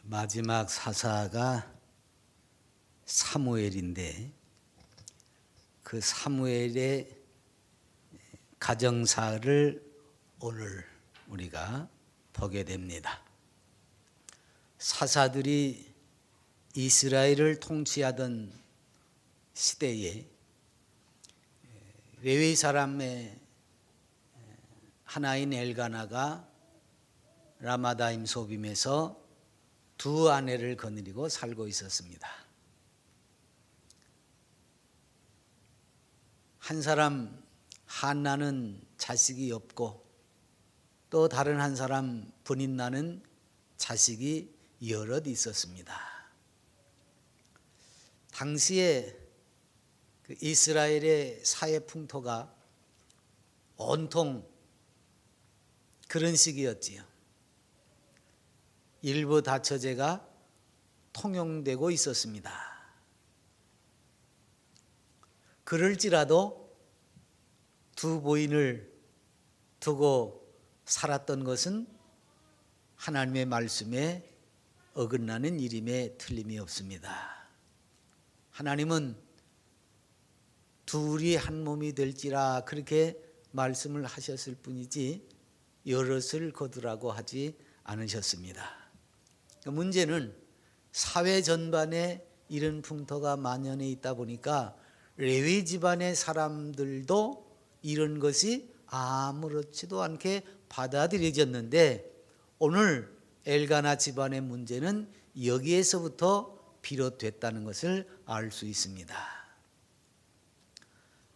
마지막 사사가 사무엘인데 그 사무엘의 가정사를 오늘 우리가 보게 됩니다. 사사들이 이스라엘을 통치하던 시대에 레위 사람의 하나인 엘가나가 라마다임 소빔에서 두 아내를 거느리고 살고 있었습니다. 한 사람 한나는 자식이 없고 또 다른 한 사람 브닌나는 자식이 여럿 있었습니다. 당시에 그 이스라엘의 사회 풍토가 온통 그런 시기였지요. 일부 다처제가 통용되고 있었습니다. 그럴지라도 두 부인을 두고 살았던 것은 하나님의 말씀에 어긋나는 일임에 틀림이 없습니다. 하나님은 둘이 한 몸이 될지라 그렇게 말씀을 하셨을 뿐이지 여럿을 거두라고 하지 않으셨습니다. 문제는 사회 전반에 이런 풍토가 만연해 있다 보니까 레위 집안의 사람들도 이런 것이 아무렇지도 않게 받아들여졌는데 오늘 엘가나 집안의 문제는 여기에서부터 비롯됐다는 것을 알 수 있습니다.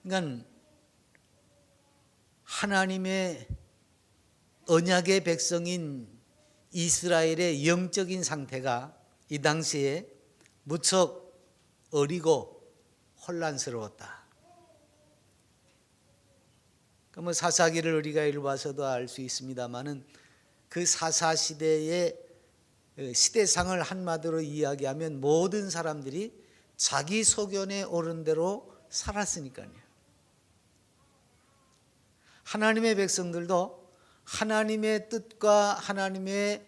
그러니까 하나님의 언약의 백성인 이스라엘의 영적인 상태가 이 당시에 무척 어리고 혼란스러웠다. 그러면 사사기를 우리가 읽어봐서도 알 수 있습니다만은 그 사사 시대의 시대상을 한마디로 이야기하면 모든 사람들이 자기 소견에 옳은 대로 살았으니까요. 하나님의 백성들도 하나님의 뜻과 하나님의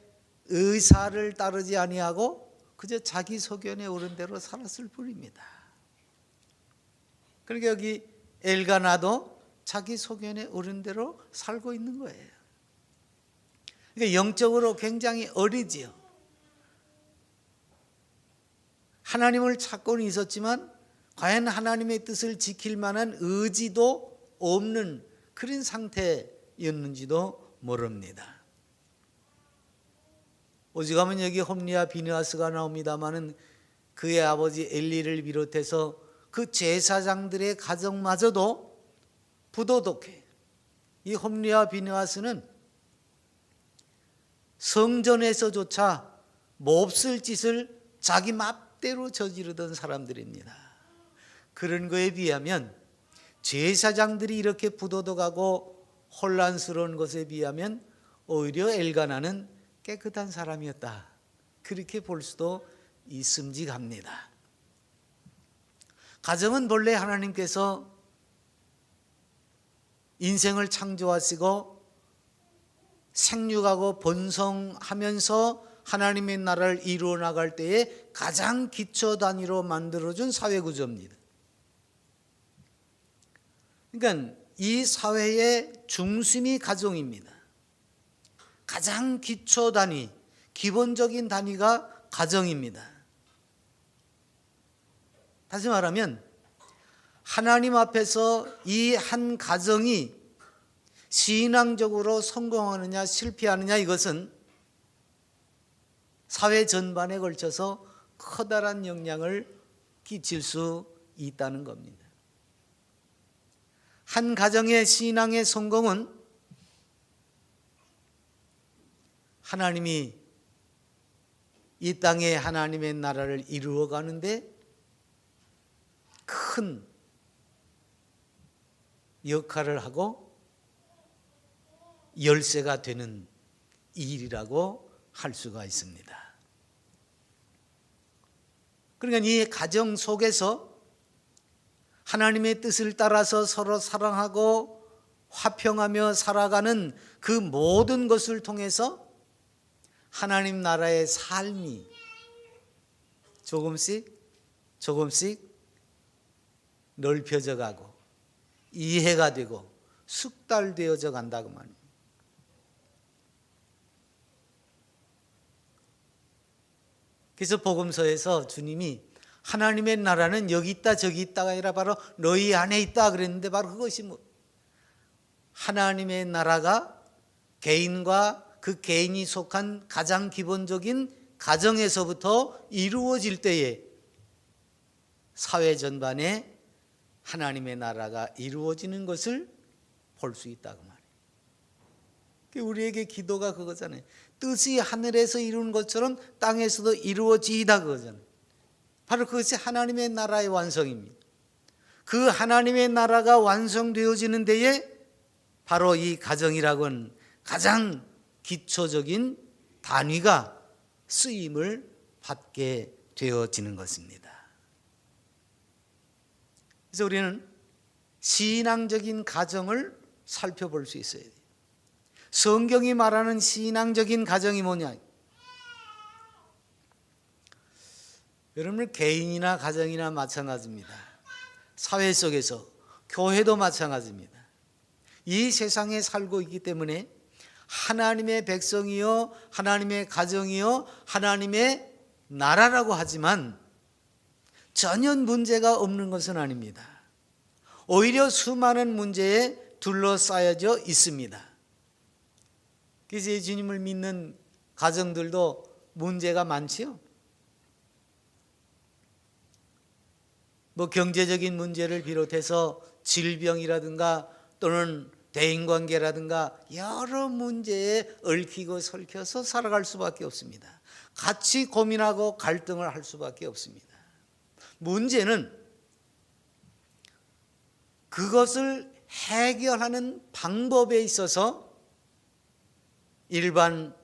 의사를 따르지 아니하고 그저 자기 소견에 옳은 대로 살았을 뿐입니다. 그러니까 여기 엘가나도 자기 소견에 옳은 대로 살고 있는 거예요. 그러니까 영적으로 굉장히 어리지요. 하나님을 찾고는 있었지만 과연 하나님의 뜻을 지킬 만한 의지도 없는 그런 상태였는지도 모릅니다. 오직하면 여기 홈리와 비느하스가 나옵니다마는 그의 아버지 엘리를 비롯해서 그 제사장들의 가정마저도 부도덕해. 이 홈리와 비느하스는 성전에서조차 몹쓸 짓을 자기 맘대로 저지르던 사람들입니다. 그런 거에 비하면 제사장들이 이렇게 부도덕하고 혼란스러운 것에 비하면 오히려 엘가나는 깨끗한 사람이었다. 그렇게 볼 수도 있음직합니다. 가정은 본래 하나님께서 인생을 창조하시고 생육하고 번성하면서 하나님의 나라를 이루어 나갈 때에 가장 기초 단위로 만들어준 사회구조입니다. 그러니까 이 사회의 중심이 가정입니다. 가장 기초 단위, 기본적인 단위가 가정입니다. 다시 말하면 하나님 앞에서 이 한 가정이 신앙적으로 성공하느냐 실패하느냐 이것은 사회 전반에 걸쳐서 커다란 영향을 끼칠 수 있다는 겁니다. 한 가정의 신앙의 성공은 하나님이 이 땅에 하나님의 나라를 이루어 가는데 큰 역할을 하고 열쇠가 되는 일이라고 할 수가 있습니다. 그러니까 이 가정 속에서 하나님의 뜻을 따라서 서로 사랑하고 화평하며 살아가는 그 모든 것을 통해서 하나님 나라의 삶이 조금씩 넓혀져 가고 이해가 되고 숙달되어져 간다고 말입니다. 그래서 복음서에서 주님이 하나님의 나라는 여기 있다 저기 있다가 아니라 바로 너희 안에 있다 그랬는데, 바로 그것이 하나님의 나라가 개인과 그 개인이 속한 가장 기본적인 가정에서부터 이루어질 때에 사회 전반에 하나님의 나라가 이루어지는 것을 볼 수 있다고 말이에요. 우리에게 기도가 그거잖아요. 뜻이 하늘에서 이루는 것처럼 땅에서도 이루어지이다 그거잖아요. 바로 그것이 하나님의 나라의 완성입니다. 그 하나님의 나라가 완성되어지는 데에 바로 이 가정이라고는 가장 기초적인 단위가 쓰임을 받게 되어지는 것입니다. 그래서 우리는 신앙적인 가정을 살펴볼 수 있어야 돼요. 성경이 말하는 신앙적인 가정이 뭐냐? 여러분, 개인이나 가정이나 마찬가지입니다. 사회 속에서, 교회도 마찬가지입니다. 이 세상에 살고 있기 때문에 하나님의 백성이요, 하나님의 가정이요, 하나님의 나라라고 하지만 전혀 문제가 없는 것은 아닙니다. 오히려 수많은 문제에 둘러싸여져 있습니다. 그래서 주님을 믿는 가정들도 문제가 많지요. 경제적인 문제를 비롯해서 질병이라든가 또는 대인관계라든가 여러 문제에 얽히고 설켜서 살아갈 수밖에 없습니다. 같이 고민하고 갈등을 할 수밖에 없습니다. 문제는 그것을 해결하는 방법에 있어서 일반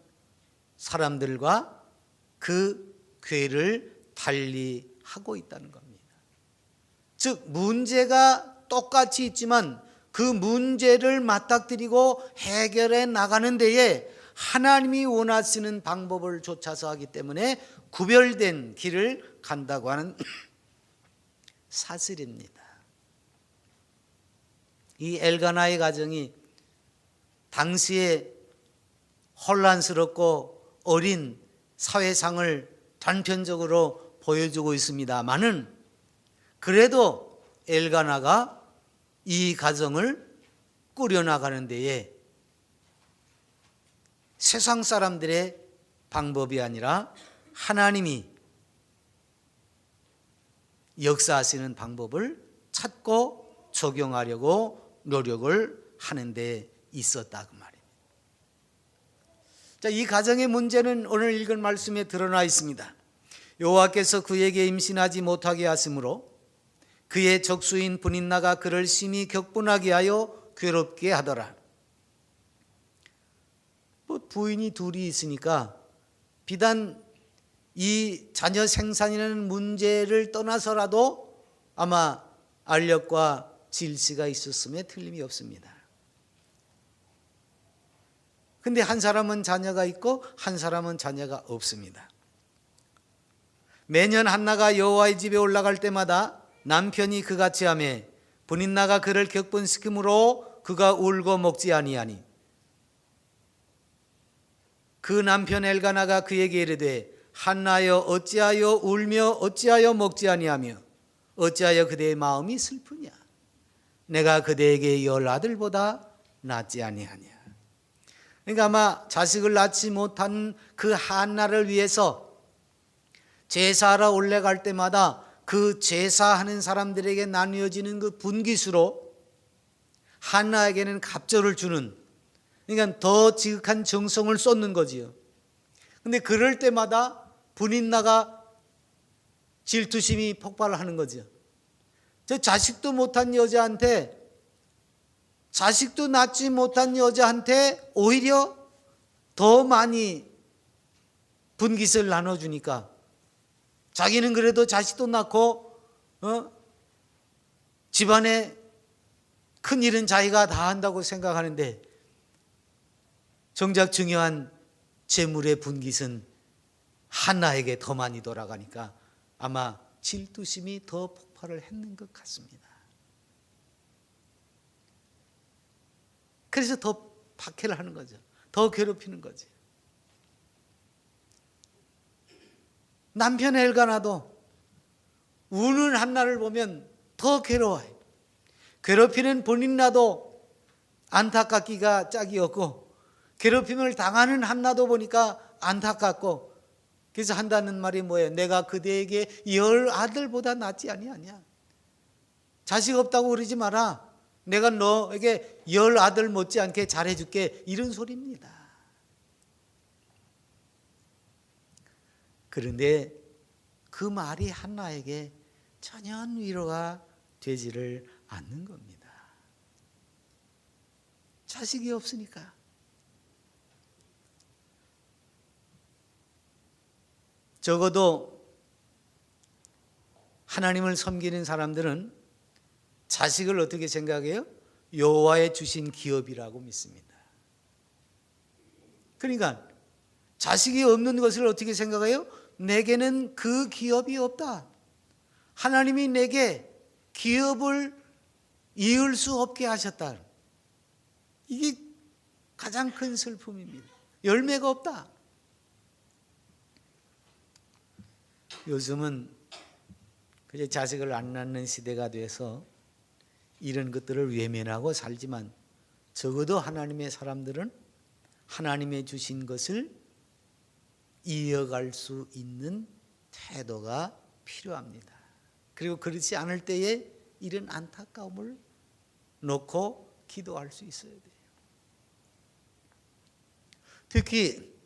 사람들과 그 궤를 달리하고 있다는 겁니다. 즉, 문제가 똑같이 있지만 그 문제를 맞닥뜨리고 해결해 나가는 데에 하나님이 원하시는 방법을 쫓아서 하기 때문에 구별된 길을 간다고 하는 사실입니다. 이 엘가나의 가정이 당시에 혼란스럽고 어린 사회상을 단편적으로 보여주고 있습니다만은, 그래도 엘가나가 이 가정을 꾸려나가는 데에 세상 사람들의 방법이 아니라 하나님이 역사하시는 방법을 찾고 적용하려고 노력을 하는 데 있었다 그 말입니다. 자, 이 가정의 문제는 오늘 읽은 말씀에 드러나 있습니다. 여호와께서 그에게 임신하지 못하게 하심으로 그의 적수인 분인나가 그를 심히 격분하게 하여 괴롭게 하더라. 부인이 둘이 있으니까 비단 이 자녀 생산이라는 문제를 떠나서라도 아마 알력과 질시가 있었음에 틀림이 없습니다. 근데 한 사람은 자녀가 있고 한 사람은 자녀가 없습니다. 매년 한나가 여호와의 집에 올라갈 때마다 남편이 그같이 하며 분인나가 그를 격분시키므로 그가 울고 먹지 아니하니, 그 남편 엘가나가 그에게 이르되 한나여 어찌하여 울며 어찌하여 먹지 아니하며 어찌하여 그대의 마음이 슬프냐? 내가 그대에게 10 아들보다 낫지 아니하냐? 그러니까 아마 자식을 낳지 못한 그 한나를 위해서 제사하러 올라갈 때마다 그 제사하는 사람들에게 나누어지는 그 분깃으로 한나에게는 갑절을 주는, 그러니까 더 지극한 정성을 쏟는 거지요. 근데 그럴 때마다 분인나가 질투심이 폭발하는 거죠. 저 자식도 못한 여자한테, 자식도 낳지 못한 여자한테 오히려 더 많이 분깃을 나눠주니까 자기는 그래도 자식도 낳고 집안에 큰일은 자기가 다 한다고 생각하는데 정작 중요한 재물의 분깃은 한나에게 더 많이 돌아가니까 아마 질투심이 더 폭발을 했는 것 같습니다. 그래서 더 박해를 하는 거죠. 더 괴롭히는 거죠. 남편 엘가나도 우는 한나를 보면 더 괴로워요. 괴롭히는 본인 나도 안타깝기가 짝이 없고, 괴롭힘을 당하는 한나도 보니까 안타깝고, 그래서 한다는 말이 뭐예요? 내가 그대에게 10 아들보다 낫지 아니하냐. 자식 없다고 그러지 마라. 내가 너에게 10 아들 못지않게 잘해줄게. 이런 소리입니다. 그런데 그 말이 한나에게 전혀 위로가 되지를 않는 겁니다. 자식이 없으니까. 적어도 하나님을 섬기는 사람들은 자식을 어떻게 생각해요? 여호와의 주신 기업이라고 믿습니다. 그러니까 자식이 없는 것을 어떻게 생각해요? 내게는 그 기업이 없다. 하나님이 내게 기업을 이을 수 없게 하셨다. 이게 가장 큰 슬픔입니다. 열매가 없다. 요즘은 그저 자식을 안 낳는 시대가 돼서 이런 것들을 외면하고 살지만, 적어도 하나님의 사람들은 하나님의 주신 것을 이어갈 수 있는 태도가 필요합니다. 그리고 그렇지 않을 때에 이런 안타까움을 놓고 기도할 수 있어야 돼요. 특히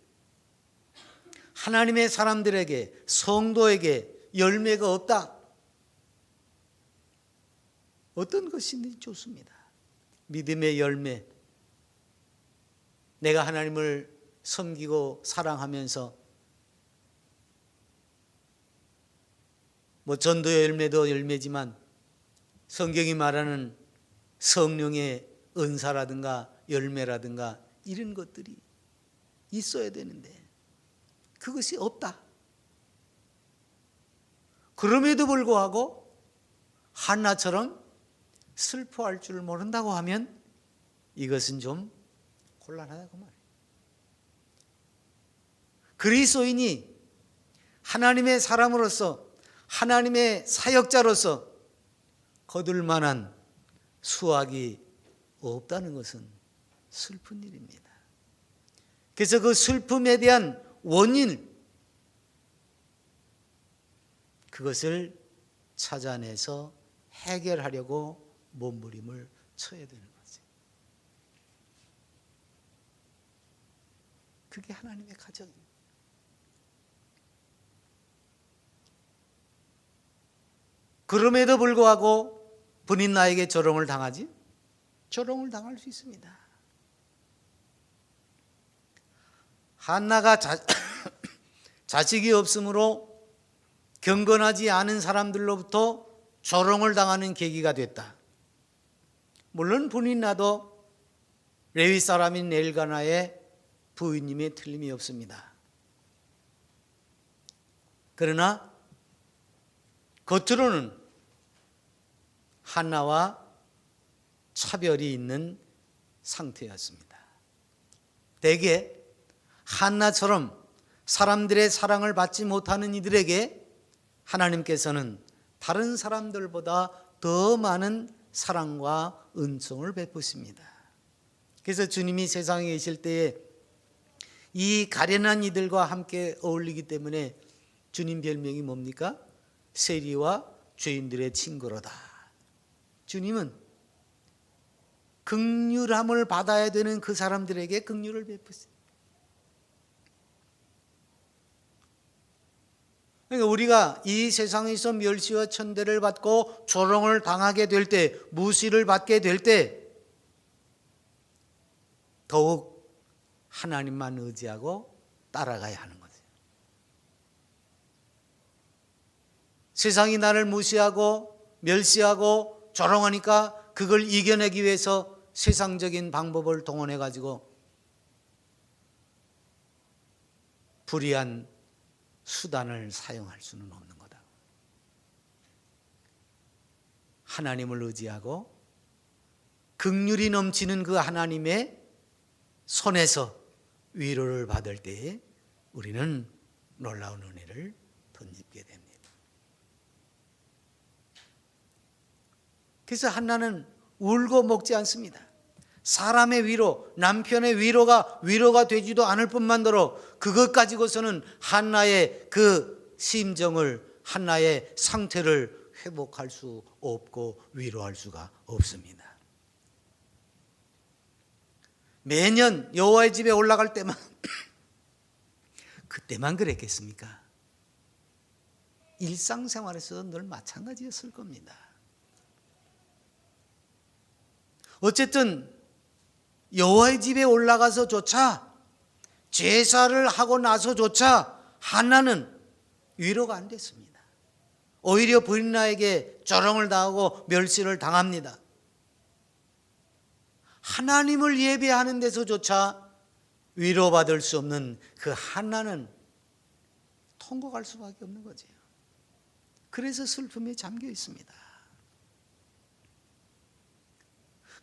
하나님의 사람들에게, 성도에게 열매가 없다. 어떤 것이든지 좋습니다. 믿음의 열매. 내가 하나님을 섬기고 사랑하면서 전도의 열매도 열매지만, 성경이 말하는 성령의 은사라든가 열매라든가 이런 것들이 있어야 되는데 그것이 없다. 그럼에도 불구하고 한나처럼 슬퍼할 줄 모른다고 하면 이것은 좀 곤란하다고 말이에요. 그리스도인이 하나님의 사람으로서, 하나님의 사역자로서 거둘 만한 수확이 없다는 것은 슬픈 일입니다. 그래서 그 슬픔에 대한 원인, 그것을 찾아내서 해결하려고 몸부림을 쳐야 되는 거죠. 그게 하나님의 가정입니다. 그럼에도 불구하고 본인 나에게 조롱을 당하지? 조롱을 당할 수 있습니다. 한나가 자식이 없으므로 경건하지 않은 사람들로부터 조롱을 당하는 계기가 됐다. 물론 본인 나도 레위 사람인 엘가나의 부인님의 틀림이 없습니다. 그러나 겉으로는 한나와 차별이 있는 상태였습니다. 대개 한나처럼 사람들의 사랑을 받지 못하는 이들에게 하나님께서는 다른 사람들보다 더 많은 사랑과 은총을 베푸십니다. 그래서 주님이 세상에 계실 때에 이 가련한 이들과 함께 어울리기 때문에 주님 별명이 뭡니까? 세리와 죄인들의 친구로다. 주님은 긍휼함을 받아야 되는 그 사람들에게 긍휼을 베푸십니다. 그러니까 우리가 이 세상에서 멸시와 천대를 받고 조롱을 당하게 될 때, 무시를 받게 될 때 더욱 하나님만 의지하고 따라가야 하는 거죠. 세상이 나를 무시하고 멸시하고 조롱하니까 그걸 이겨내기 위해서 세상적인 방법을 동원해 가지고 불의한 수단을 사용할 수는 없는 거다. 하나님을 의지하고 긍휼이 넘치는 그 하나님의 손에서 위로를 받을 때에 우리는 놀라운 은혜를 덧입게 됩니다. 그래서 한나는 울고 먹지 않습니다. 사람의 위로, 남편의 위로가 되지도 않을 뿐만더러 그것 가지고서는 한나의 그 심정을, 한나의 상태를 회복할 수 없고 위로할 수가 없습니다. 매년 여호와의 집에 올라갈 때만 그때만 그랬겠습니까? 일상생활에서도 늘 마찬가지였을 겁니다. 어쨌든 여호와의 집에 올라가서조차, 제사를 하고 나서조차 한나는 위로가 안 됐습니다. 오히려 브린나에게 조롱을 당하고 멸시를 당합니다. 하나님을 예배하는 데서조차 위로받을 수 없는 그 한나는 통곡할 수밖에 없는 거죠. 그래서 슬픔에 잠겨 있습니다.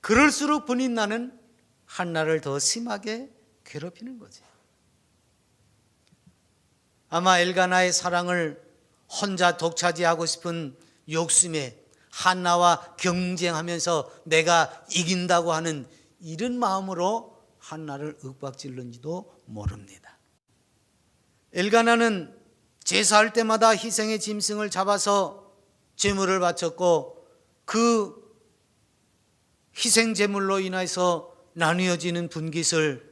그럴수록 브린나는 한나를 더 심하게 괴롭히는 거죠. 아마 엘가나의 사랑을 혼자 독차지하고 싶은 욕심에 한나와 경쟁하면서 내가 이긴다고 하는 이런 마음으로 한나를 윽박질른지도 모릅니다. 엘가나는 제사할 때마다 희생의 짐승을 잡아서 제물을 바쳤고 그 희생 제물로 인해서 나뉘어지는 분깃을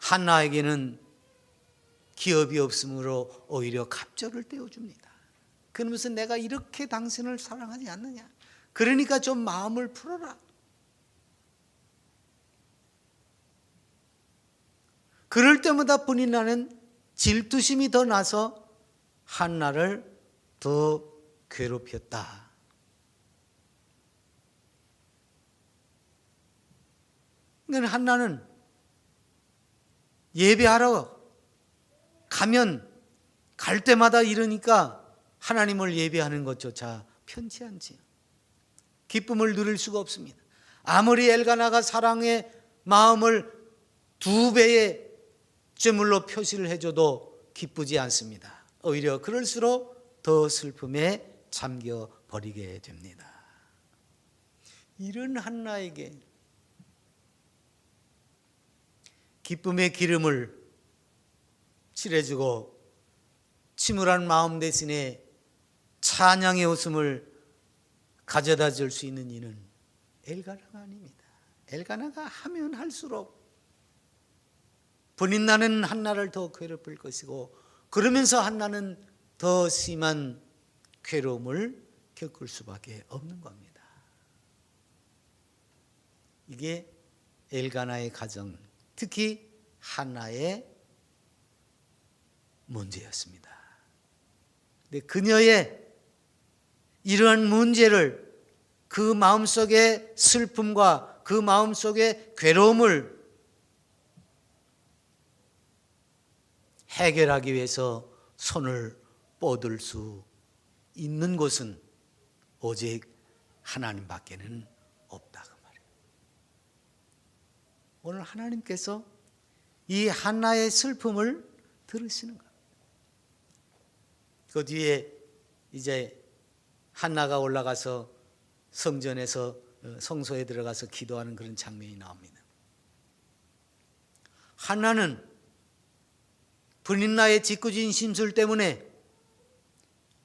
한나에게는 기업이 없으므로 오히려 갑절을 떼어줍니다. 그러면서 내가 이렇게 당신을 사랑하지 않느냐, 그러니까 좀 마음을 풀어라. 그럴 때마다 브린나는 질투심이 더 나서 한나를 더 괴롭혔다. 그러니까 한나는 예배하러 가면 갈 때마다 이러니까 하나님을 예배하는 것조차 편치 않지요. 기쁨을 누릴 수가 없습니다. 아무리 엘가나가 사랑의 마음을 2배의 제물로 표시를 해줘도 기쁘지 않습니다. 오히려 그럴수록 더 슬픔에 잠겨 버리게 됩니다. 이런 한나에게 기쁨의 기름을 칠해주고 침울한 마음 대신에 찬양의 웃음을 가져다 줄 수 있는 이는 엘가나가 아닙니다. 엘가나가 하면 할수록 브린나는 한나를 더 괴롭힐 것이고, 그러면서 한나는 더 심한 괴로움을 겪을 수밖에 없는 겁니다. 이게 엘가나의 가정, 특히 한나의 문제였습니다. 근데 그녀의 이러한 문제를, 그 마음속의 슬픔과 그 마음속의 괴로움을 해결하기 위해서 손을 뻗을 수 있는 곳은 오직 하나님밖에는 없다 그 말이에요. 오늘 하나님께서 이 한나의 슬픔을 들으시는 거예요. 그 뒤에 이제 한나가 올라가서 성전에서 성소에 들어가서 기도하는 그런 장면이 나옵니다. 한나는 브린나의 짓궂은 심술 때문에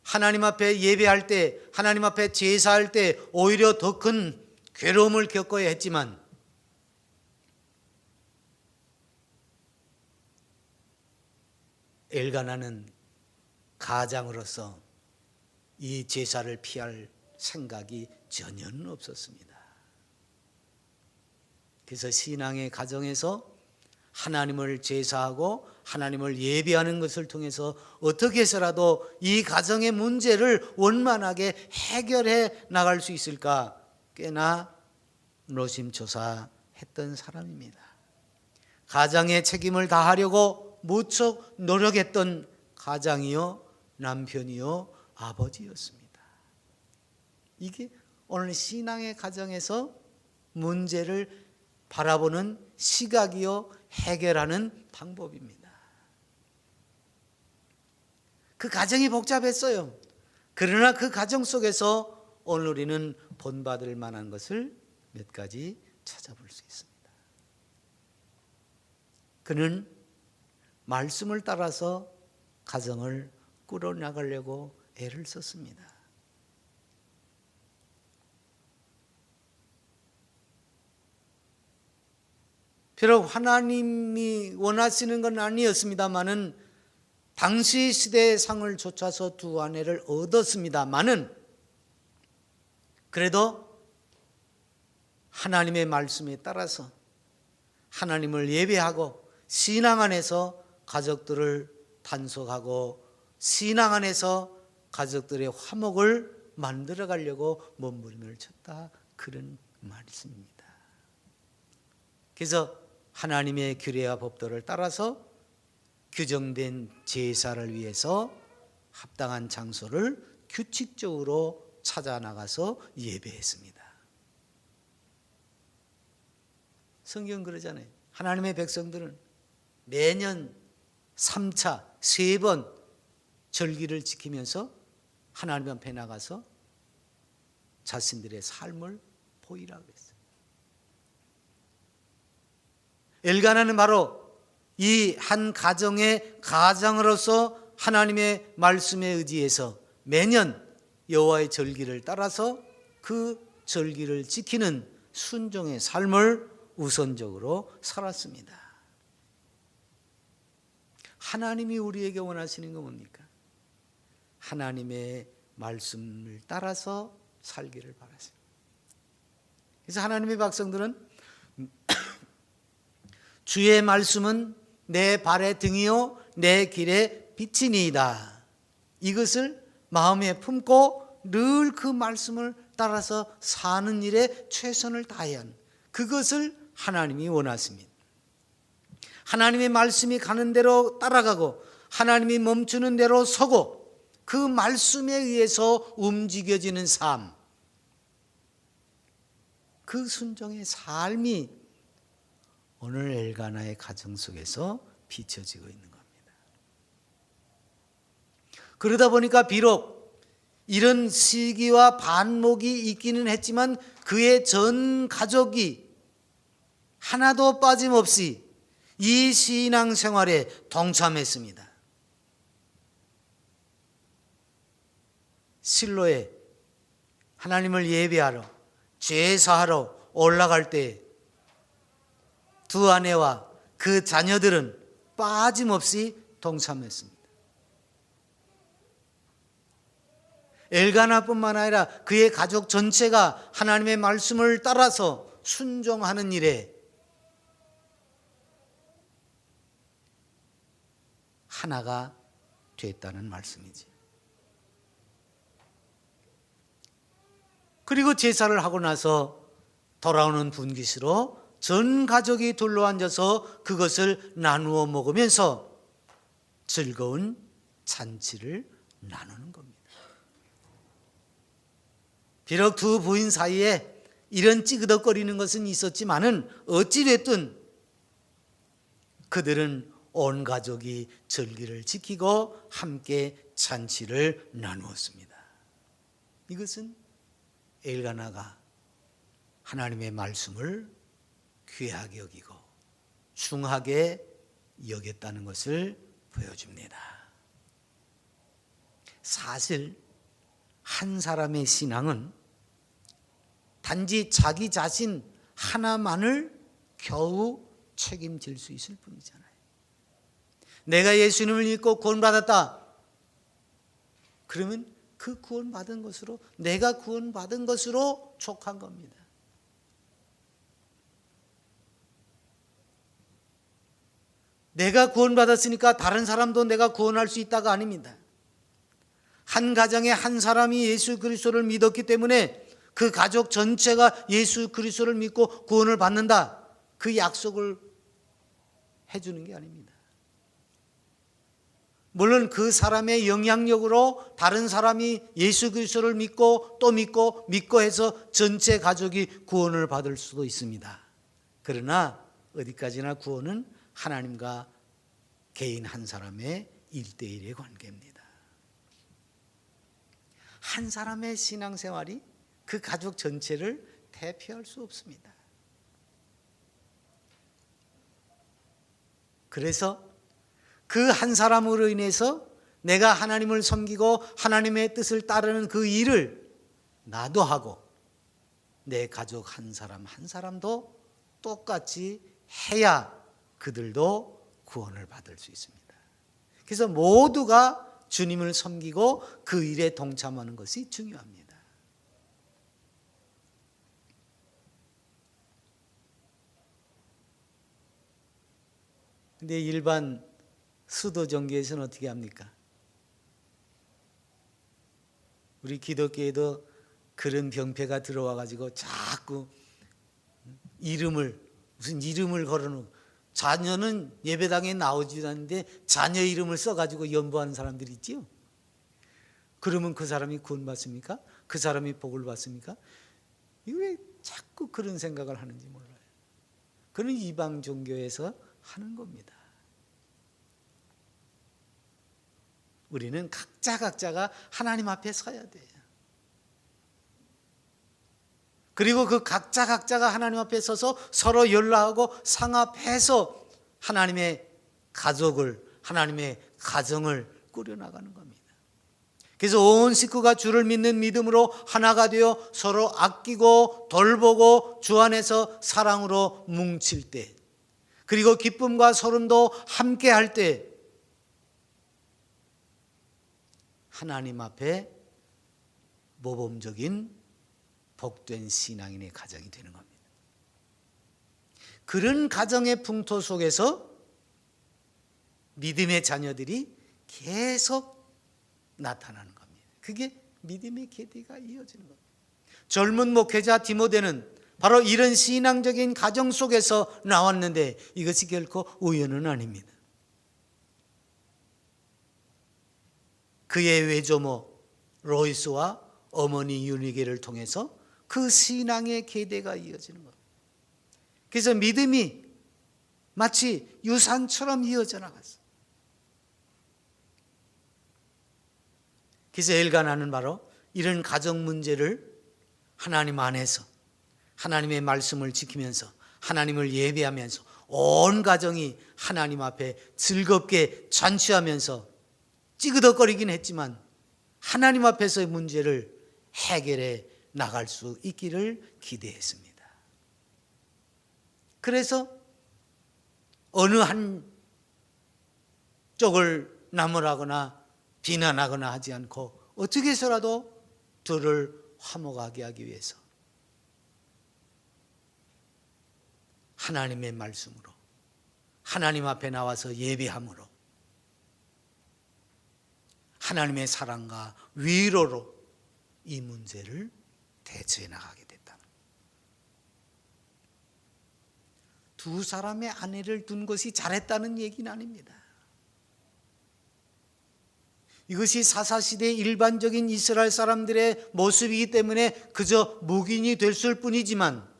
하나님 앞에 예배할 때, 하나님 앞에 제사할 때 오히려 더 큰 괴로움을 겪어야 했지만, 엘가나는 가장으로서 이 제사를 피할 생각이 전혀 없었습니다. 그래서 신앙의 가정에서 하나님을 제사하고 하나님을 예배하는 것을 통해서 어떻게 해서라도 이 가정의 문제를 원만하게 해결해 나갈 수 있을까 꽤나 노심초사했던 사람입니다. 가장의 책임을 다하려고 무척 노력했던 가장이요, 남편이요, 아버지였습니다. 이게 오늘 신앙의 가정에서 문제를 바라보는 시각이요 해결하는 방법입니다. 그 가정이 복잡했어요. 그러나 그 가정 속에서 오늘 우리는 본받을 만한 것을 몇 가지 찾아볼 수 있습니다. 그는 말씀을 따라서 가정을 꾸려나가려고 애를 썼습니다. 비록 하나님이 원하시는 건 아니었습니다마는 당시 시대의 상을 좇아서 두 아내를 얻었습니다마는 그래도 하나님의 말씀에 따라서 하나님을 예배하고 신앙 안에서 가족들을 단속하고 신앙 안에서 가족들의 화목을 만들어 가려고 몸부림을 쳤다, 그런 말씀입니다. 그래서 하나님의 규례와 법도를 따라서 규정된 제사를 위해서 합당한 장소를 규칙적으로 찾아 나가서 예배했습니다. 성경 그러잖아요. 하나님의 백성들은 매년 3차 3번 절기를 지키면서 하나님 앞에 나가서 자신들의 삶을 보이라고 했어요. 엘가나는 바로 이 한 가정의 가장으로서 하나님의 말씀에 의지해서 매년 여호와의 절기를 따라서 그 절기를 지키는 순종의 삶을 우선적으로 살았습니다. 하나님이 우리에게 원하시는 건 뭡니까? 하나님의 말씀을 따라서 살기를 바라세요. 그래서 하나님의 백성들은 주의 말씀은 내 발의 등이요 내 길의 빛이니이다. 이것을 마음에 품고 늘 그 말씀을 따라서 사는 일에 최선을 다해야 하는, 그것을 하나님이 원하십니다. 하나님의 말씀이 가는 대로 따라가고 하나님이 멈추는 대로 서고 그 말씀에 의해서 움직여지는 삶, 그 순종의 삶이 오늘 엘가나의 가정 속에서 비춰지고 있는 겁니다. 그러다 보니까 비록 이런 시기와 반목이 있기는 했지만 그의 전 가족이 하나도 빠짐없이 이 신앙생활에 동참했습니다. 실로에 하나님을 예배하러 제사하러 올라갈 때 두 아내와 그 자녀들은 빠짐없이 동참했습니다. 엘가나뿐만 아니라 그의 가족 전체가 하나님의 말씀을 따라서 순종하는 일에 하나가 됐다는 말씀이지. 그리고 제사를 하고 나서 돌아오는 분깃으로 전 가족이 둘러앉아서 그것을 나누어 먹으면서 즐거운 잔치를 나누는 겁니다. 비록 두 부인 사이에 이런 찌그덕거리는 것은 있었지만은 어찌됐든 그들은 온 가족이 절기를 지키고 함께 잔치를 나누었습니다. 이것은 엘가나가 하나님의 말씀을 귀하게 여기고 중하게 여겼다는 것을 보여줍니다. 사실 한 사람의 신앙은 단지 자기 자신 하나만을 겨우 책임질 수 있을 뿐이잖아요. 내가 예수님을 믿고 구원받았다. 그러면 그 구원받은 것으로, 내가 구원받은 것으로 족한 겁니다. 내가 구원받았으니까 다른 사람도 내가 구원할 수 있다가 아닙니다. 한 가정에 한 사람이 예수 그리스도를 믿었기 때문에 그 가족 전체가 예수 그리스도를 믿고 구원을 받는다, 그 약속을 해주는 게 아닙니다. 물론 그 사람의 영향력으로 다른 사람이 예수 그리스도를 믿고 또 믿고 해서 전체 가족이 구원을 받을 수도 있습니다. 그러나 어디까지나 구원은 하나님과 개인 한 사람의 1대1의 관계입니다. 한 사람의 신앙생활이 그 가족 전체를 대표할 수 없습니다. 그래서 그 한 사람으로 인해서 내가 하나님을 섬기고 하나님의 뜻을 따르는 그 일을 나도 하고 내 가족 한 사람 한 사람도 똑같이 해야 그들도 구원을 받을 수 있습니다. 그래서 모두가 주님을 섬기고 그 일에 동참하는 것이 중요합니다. 근데 일반 수도 종교에서는 어떻게 합니까? 우리 기독교에도 그런 병폐가 들어와 가지고 자꾸 무슨 이름을 걸어놓고, 자녀는 예배당에 나오지도 않는데 자녀 이름을 써가지고 연보하는 사람들이 있지요. 그러면 그 사람이 구원받습니까? 그 사람이 복을 받습니까? 이거 왜 자꾸 그런 생각을 하는지 몰라요. 그는 이방 종교에서 하는 겁니다. 우리는 각자가 하나님 앞에 서야 돼요. 그리고 그 각자가 하나님 앞에 서서 서로 연락하고 상합해서 하나님의 가족을, 하나님의 가정을 꾸려나가는 겁니다. 그래서 온 식구가 주를 믿는 믿음으로 하나가 되어 서로 아끼고 돌보고 주 안에서 사랑으로 뭉칠 때, 그리고 기쁨과 소름도 함께 할 때 하나님 앞에 모범적인 복된 신앙인의 가정이 되는 겁니다. 그런 가정의 풍토 속에서 믿음의 자녀들이 계속 나타나는 겁니다. 그게 믿음의 계대가 이어지는 겁니다. 젊은 목회자 디모데는 바로 이런 신앙적인 가정 속에서 나왔는데 이것이 결코 우연은 아닙니다. 그의 외조모 로이스와 어머니 유니게를 통해서 그 신앙의 계대가 이어지는 겁니다. 그래서 믿음이 마치 유산처럼 이어져 나갔어요. 그래서 엘가나는 바로 이런 가정 문제를 하나님 안에서 하나님의 말씀을 지키면서 하나님을 예배하면서 온 가정이 하나님 앞에 즐겁게 잔치하면서 찌그덕거리긴 했지만 하나님 앞에서의 문제를 해결해 나갈 수 있기를 기대했습니다. 그래서 어느 한 쪽을 나무라거나 비난하거나 하지 않고 어떻게 해서라도 둘을 화목하게 하기 위해서 하나님의 말씀으로 하나님 앞에 나와서 예배함으로 하나님의 사랑과 위로로 이 문제를 대처해 나가게 됐다. 두 사람의 아내를 둔 것이 잘했다는 얘기는 아닙니다. 이것이 사사시대의 일반적인 이스라엘 사람들의 모습이기 때문에 그저 묵인이 됐을 뿐이지만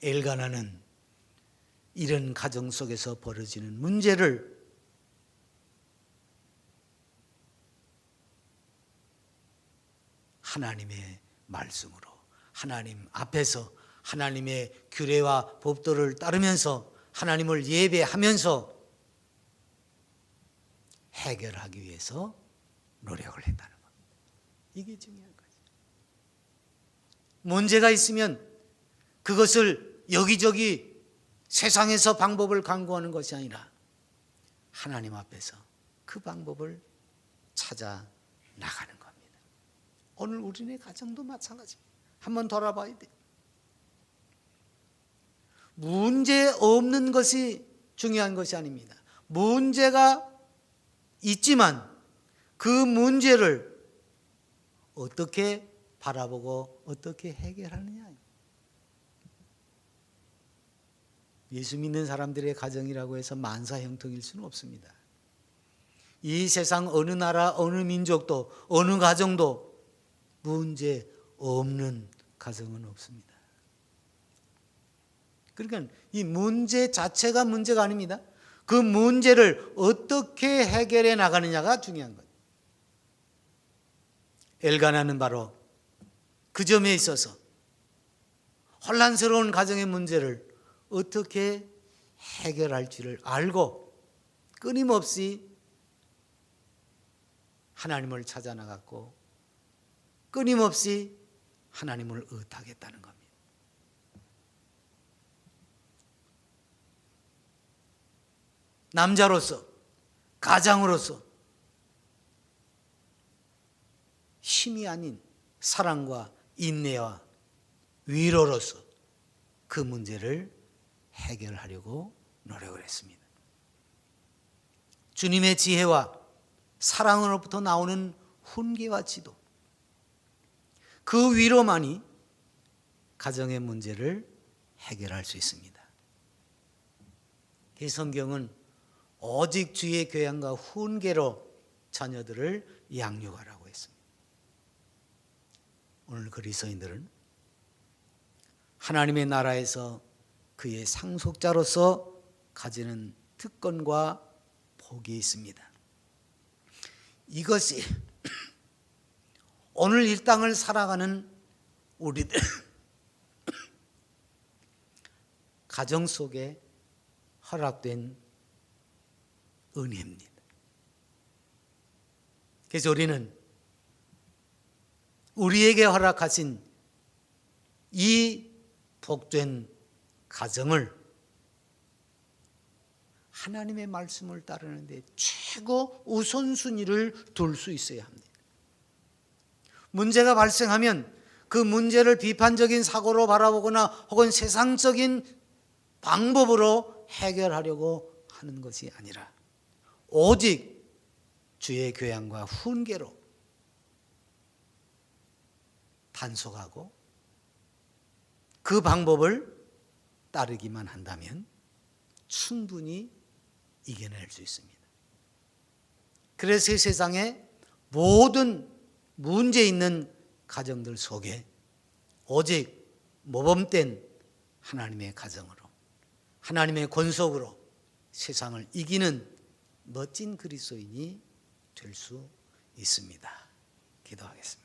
엘가나는 이런 가정 속에서 벌어지는 문제를 하나님의 말씀으로 하나님 앞에서 하나님의 규례와 법도를 따르면서 하나님을 예배하면서 해결하기 위해서 노력을 했다는 겁니다. 이게 중요한 거죠. 문제가 있으면 그것을 여기저기 세상에서 방법을 강구하는 것이 아니라 하나님 앞에서 그 방법을 찾아 나가는 겁니다. 오늘 우리네 가정도 마찬가지입니다. 한번 돌아봐야 돼요. 문제 없는 것이 중요한 것이 아닙니다. 문제가 있지만 그 문제를 어떻게 바라보고 어떻게 해결하느냐. 예수 믿는 사람들의 가정이라고 해서 만사형통일 수는 없습니다. 이 세상 어느 나라, 어느 민족도, 어느 가정도 문제 없는 가정은 없습니다. 그러니까 이 문제 자체가 문제가 아닙니다. 그 문제를 어떻게 해결해 나가느냐가 중요한 거예요. 엘가나는 바로 그 점에 있어서 혼란스러운 가정의 문제를 어떻게 해결할지를 알고 끊임없이 하나님을 찾아 나갔고 끊임없이 하나님을 의탁했다는 겁니다. 남자로서, 가장으로서 힘이 아닌 사랑과 인내와 위로로서 그 문제를 해결하려고 노력을 했습니다. 주님의 지혜와 사랑으로부터 나오는 훈계와 지도, 그 위로만이 가정의 문제를 해결할 수 있습니다. 이 성경은 오직 주의 교양과 훈계로 자녀들을 양육하라고 했습니다. 오늘 그리스도인들은 하나님의 나라에서 그의 상속자로서 가지는 특권과 복이 있습니다. 이것이 오늘 이 땅을 살아가는 우리들 가정 속에 허락된 은혜입니다. 그래서 우리는 우리에게 허락하신 이 복된 가정을 하나님의 말씀을 따르는데 최고 우선순위를 둘 수 있어야 합니다. 문제가 발생하면 그 문제를 비판적인 사고로 바라보거나 혹은 세상적인 방법으로 해결하려고 하는 것이 아니라 오직 주의 교양과 훈계로 단속하고 그 방법을 따르기만 한다면 충분히 이겨낼 수 있습니다. 그래서 이 세상의 모든 문제 있는 가정들 속에 오직 모범된 하나님의 가정으로, 하나님의 권속으로 세상을 이기는 멋진 그리스도인이 될 수 있습니다. 기도하겠습니다.